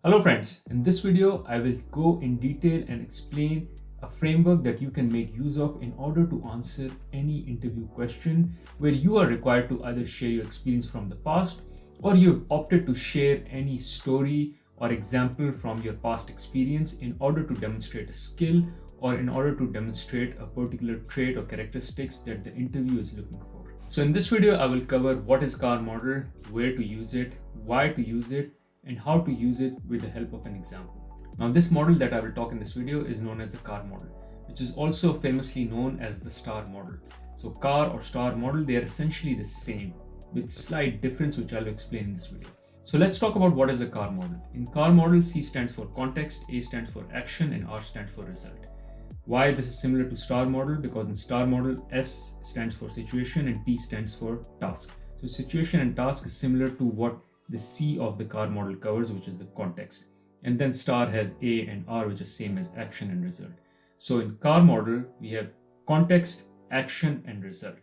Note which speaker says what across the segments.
Speaker 1: Hello friends, in this video I will go in detail and explain a framework that you can make use of in order to answer any interview question where you are required to either share your experience from the past or you've opted to share any story or example from your past experience in order to demonstrate a skill or in order to demonstrate a particular trait or characteristics that the interview is looking for. So in this video I will cover what is CAR model, where to use it, why to use it, and how to use it with the help of an example. Now this model that I will talk in this video is known as the CAR model, which is also famously known as the STAR model. So CAR or STAR model, they are essentially the same with slight difference which I'll explain in this video. So let's talk about what is the CAR model. In CAR model, C stands for context, A stands for action, and R stands for result. Why this is similar to STAR model? Because in STAR model, S stands for situation and T stands for task. So situation and task is similar to what the C of the CAR model covers, which is the context. And then STAR has A and R, which is same as action and result. So in CAR model, we have context, action, and result.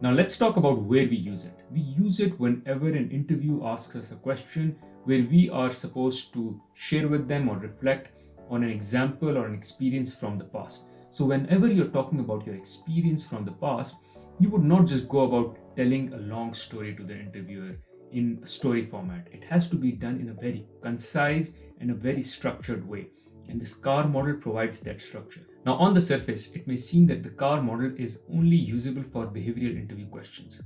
Speaker 1: Now let's talk about where we use it. We use it whenever an interview asks us a question where we are supposed to share with them or reflect on an example or an experience from the past. So whenever you're talking about your experience from the past, you would not just go about telling a long story to the interviewer in a story format. It has to be done in a very concise and a very structured way. And this CAR model provides that structure. Now on the surface, it may seem that the CAR model is only usable for behavioral interview questions.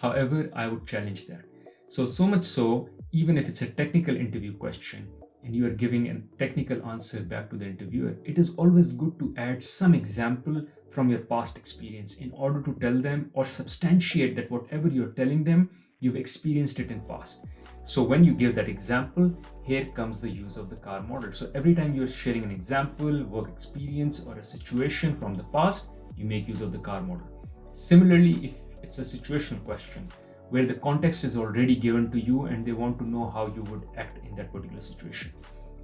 Speaker 1: However, I would challenge that. So much so, even if it's a technical interview question and you are giving a technical answer back to the interviewer, it is always good to add some example from your past experience in order to tell them or substantiate that whatever you're telling them, you've experienced it in past. So when you give that example, here comes the use of the CAR model. So every time you're sharing an example, work experience, or a situation from the past, you make use of the CAR model. Similarly, if it's a situational question where the context is already given to you and they want to know how you would act in that particular situation,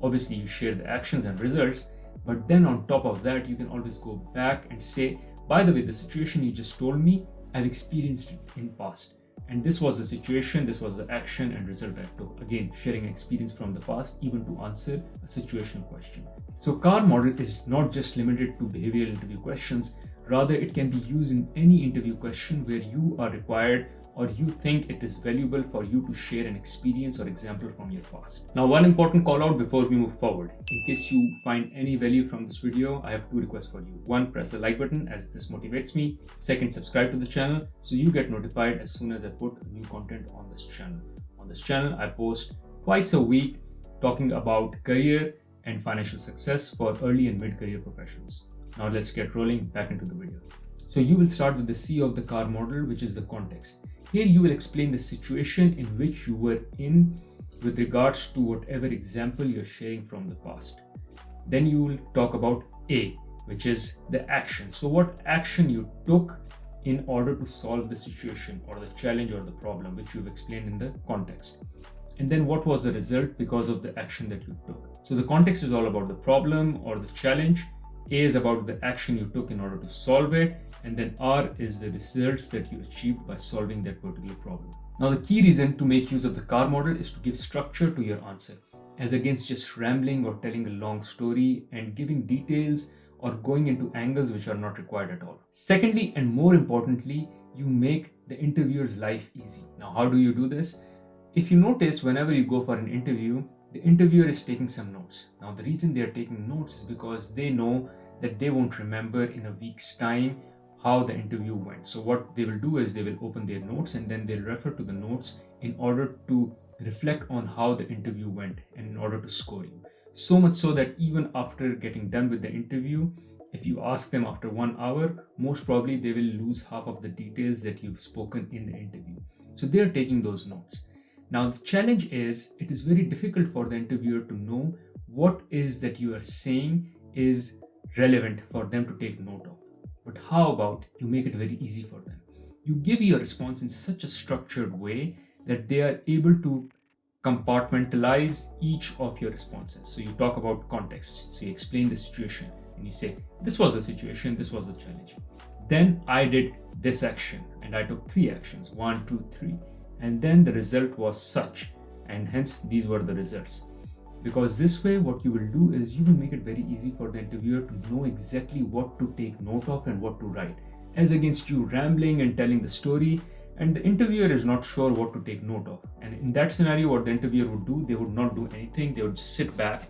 Speaker 1: obviously you share the actions and results, but then on top of that, you can always go back and say, by the way, the situation you just told me, I've experienced it in past. And this was the situation, this was the action and result I took. Again, sharing experience from the past, even to answer a situational question. So CAR model is not just limited to behavioral interview questions, rather it can be used in any interview question where you are required or you think it is valuable for you to share an experience or example from your past. Now, one important call out before we move forward. In case you find any value from this video, I have two requests for you. One, press the like button as this motivates me. Second, subscribe to the channel so you get notified as soon as I put new content on this channel. On this channel, I post twice a week talking about career and financial success for early and mid-career professionals. Now let's get rolling back into the video. So you will start with the C of the CAR model, which is the context. Here you will explain the situation in which you were in with regards to whatever example you're sharing from the past. Then you will talk about A, which is the action. So what action you took in order to solve the situation or the challenge or the problem, which you've explained in the context. And then what was the result because of the action that you took. So the context is all about the problem or the challenge. A is about the action you took in order to solve it. And then R is the results that you achieved by solving that particular problem. Now the key reason to make use of the CAR model is to give structure to your answer, as against just rambling or telling a long story and giving details or going into angles which are not required at all. Secondly, and more importantly, you make the interviewer's life easy. Now how do you do this? If you notice, whenever you go for an interview, the interviewer is taking some notes. Now the reason they are taking notes is because they know that they won't remember in a week's time how the interview went. So what they will do is they will open their notes and then they'll refer to the notes in order to reflect on how the interview went and in order to score you. So much so that even after getting done with the interview, if you ask them after 1 hour, most probably they will lose half of the details that you've spoken in the interview. So they're taking those notes. Now the challenge is, it is very difficult for the interviewer to know what is that you are saying is relevant for them to take note of. But how about you make it very easy for them? You give your response in such a structured way that they are able to compartmentalize each of your responses. So you talk about context. So you explain the situation and you say, this was the situation, this was the challenge. Then I did this action and I took 3 actions, 1, 2, 3. And then the result was such, and hence these were the results. because this way what you will do is you will make it very easy for the interviewer to know exactly what to take note of and what to write, as against you rambling and telling the story and the interviewer is not sure what to take note of. And in that scenario, what the interviewer would do, they would not do anything. They would just sit back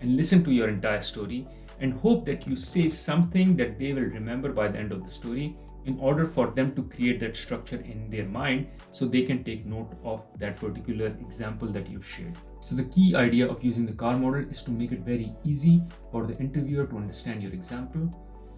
Speaker 1: and listen to your entire story and hope that you say something that they will remember by the end of the story, in order for them to create that structure in their mind so they can take note of that particular example that you've shared. So the key idea of using the CAR model is to make it very easy for the interviewer to understand your example,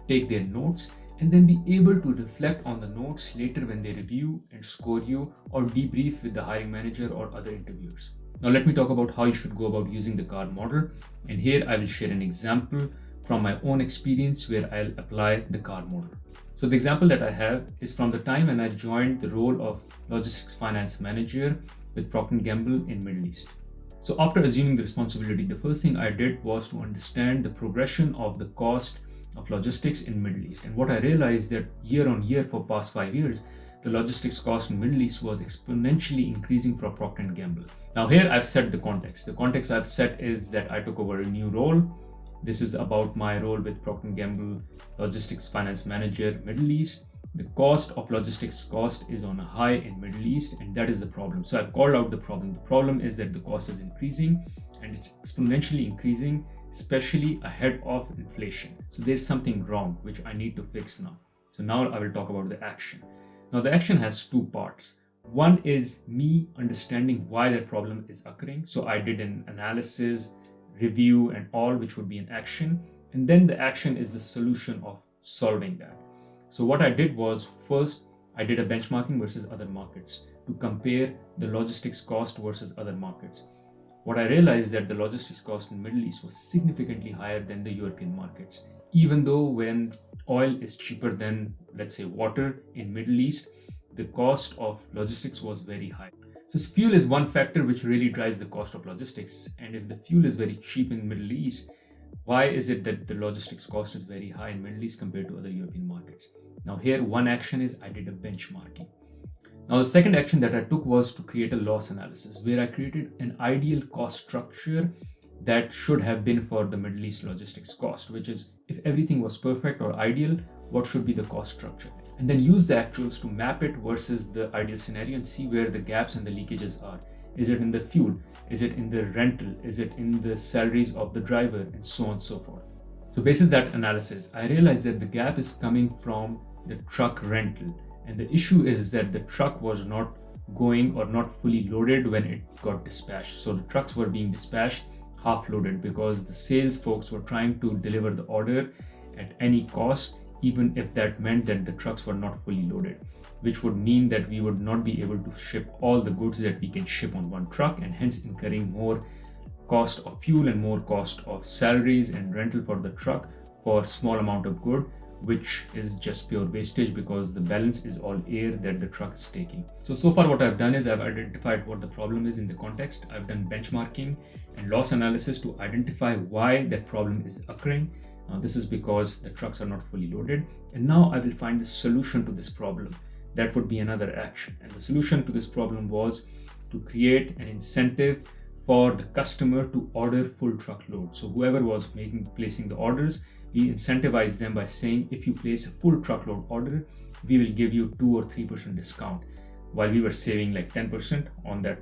Speaker 1: take their notes, and then be able to reflect on the notes later when they review and score you or debrief with the hiring manager or other interviewers. Now let me talk about how you should go about using the CAR model, and here I will share an example from my own experience where I'll apply the CAR model. So the example that I have is from the time when I joined the role of Logistics Finance Manager with Procter & Gamble in Middle East. So after assuming the responsibility, the first thing I did was to understand the progression of the cost of logistics in Middle East. And what I realized that year on year for past 5 years, the logistics cost in Middle East was exponentially increasing for Procter & Gamble. Now here I've set the context. The context I've set is that I took over a new role. This is about my role with Procter & Gamble Logistics Finance Manager Middle East. The cost of logistics cost is on a high in Middle East, and that is the problem. So I've called out the problem. The problem is that the cost is increasing and it's exponentially increasing, especially ahead of inflation. So there's something wrong which I need to fix now. So now I will talk about the action. Now the action has two parts. One is me understanding why that problem is occurring. So I did an analysis, review and all, which would be an action. And then the action is the solution of solving that. So what I did was, first, I did a benchmarking versus other markets to compare the logistics cost versus other markets. What I realized that the logistics cost in Middle East was significantly higher than the European markets. Even though when oil is cheaper than, let's say, water in Middle East, the cost of logistics was very high. So fuel is one factor which really drives the cost of logistics. And if the fuel is very cheap in Middle East, why is it that the logistics cost is very high in Middle East compared to other European markets? Now here, one action is I did a benchmarking. Now the second action that I took was to create a loss analysis where I created an ideal cost structure that should have been for the Middle East logistics cost, which is if everything was perfect or ideal, what should be the cost structure? And then use the actuals to map it versus the ideal scenario and see where the gaps and the leakages are. Is it in the fuel? Is it in the rental? Is it in the salaries of the driver? And so on and so forth. So basis that analysis, I realized that the gap is coming from the truck rental. And the issue is that the truck was not going or not fully loaded when it got dispatched. So the trucks were being dispatched half loaded because the sales folks were trying to deliver the order at any cost, even if that meant that the trucks were not fully loaded, which would mean that we would not be able to ship all the goods that we can ship on one truck, and hence incurring more cost of fuel and more cost of salaries and rental for the truck for small amount of good, which is just pure wastage because the balance is all air that the truck is taking. So far what I've done is I've identified what the problem is in the context. I've done benchmarking and loss analysis to identify why that problem is occurring. Now this is because the trucks are not fully loaded. And now I will find the solution to this problem. That would be another action. And the solution to this problem was to create an incentive for the customer to order full truckload. So whoever was placing the orders, we incentivize them by saying, if you place a full truckload order, we will give you 2 or 3% discount. While we were saving like 10% on that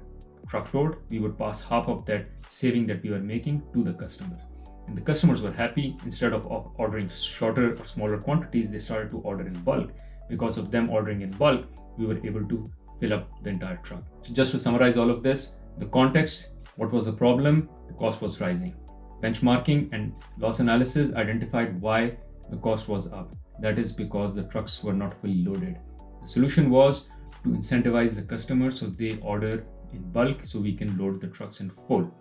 Speaker 1: truckload, we would pass half of that saving that we were making to the customer. And the customers were happy. Instead of ordering shorter or smaller quantities, they started to order in bulk. Because of them ordering in bulk, we were able to fill up the entire truck. So just to summarize all of this, the context, what was the problem? The cost was rising. Benchmarking and loss analysis identified why the cost was up. That is because the trucks were not fully loaded. The solution was to incentivize the customer so they order in bulk so we can load the trucks in full.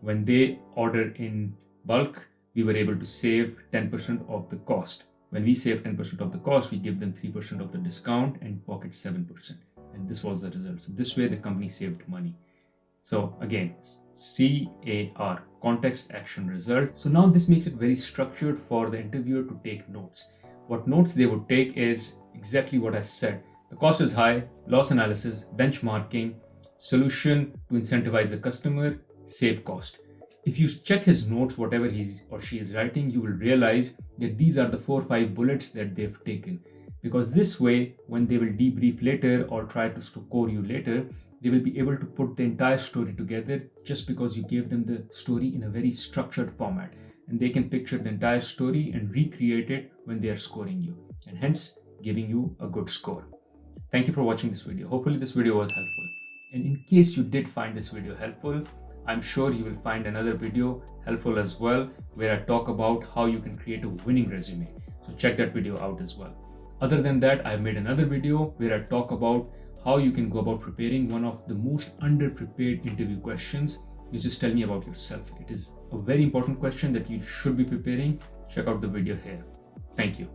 Speaker 1: When they order in bulk, we were able to save 10% of the cost. When we save 10% of the cost, we give them 3% of the discount and pocket 7%. And this was the result. So this way the company saved money. So again, CAR, context, action, result. So now this makes it very structured for the interviewer to take notes. What notes they would take is exactly what I said. The cost is high, loss analysis, benchmarking, solution to incentivize the customer, save cost. If you check his notes, whatever he or she is writing, you will realize that these are the 4 or 5 bullets that they've taken. Because this way, when they will debrief later or try to score you later, they will be able to put the entire story together just because you gave them the story in a very structured format. And they can picture the entire story and recreate it when they are scoring you, and hence giving you a good score. Thank you for watching this video. Hopefully this video was helpful. And in case you did find this video helpful, I'm sure you will find another video helpful as well, where I talk about how you can create a winning resume. So check that video out as well. Other than that, I've made another video where I talk about how you can go about preparing one of the most underprepared interview questions, which is tell me about yourself. It is a very important question that you should be preparing. Check out the video here. Thank you.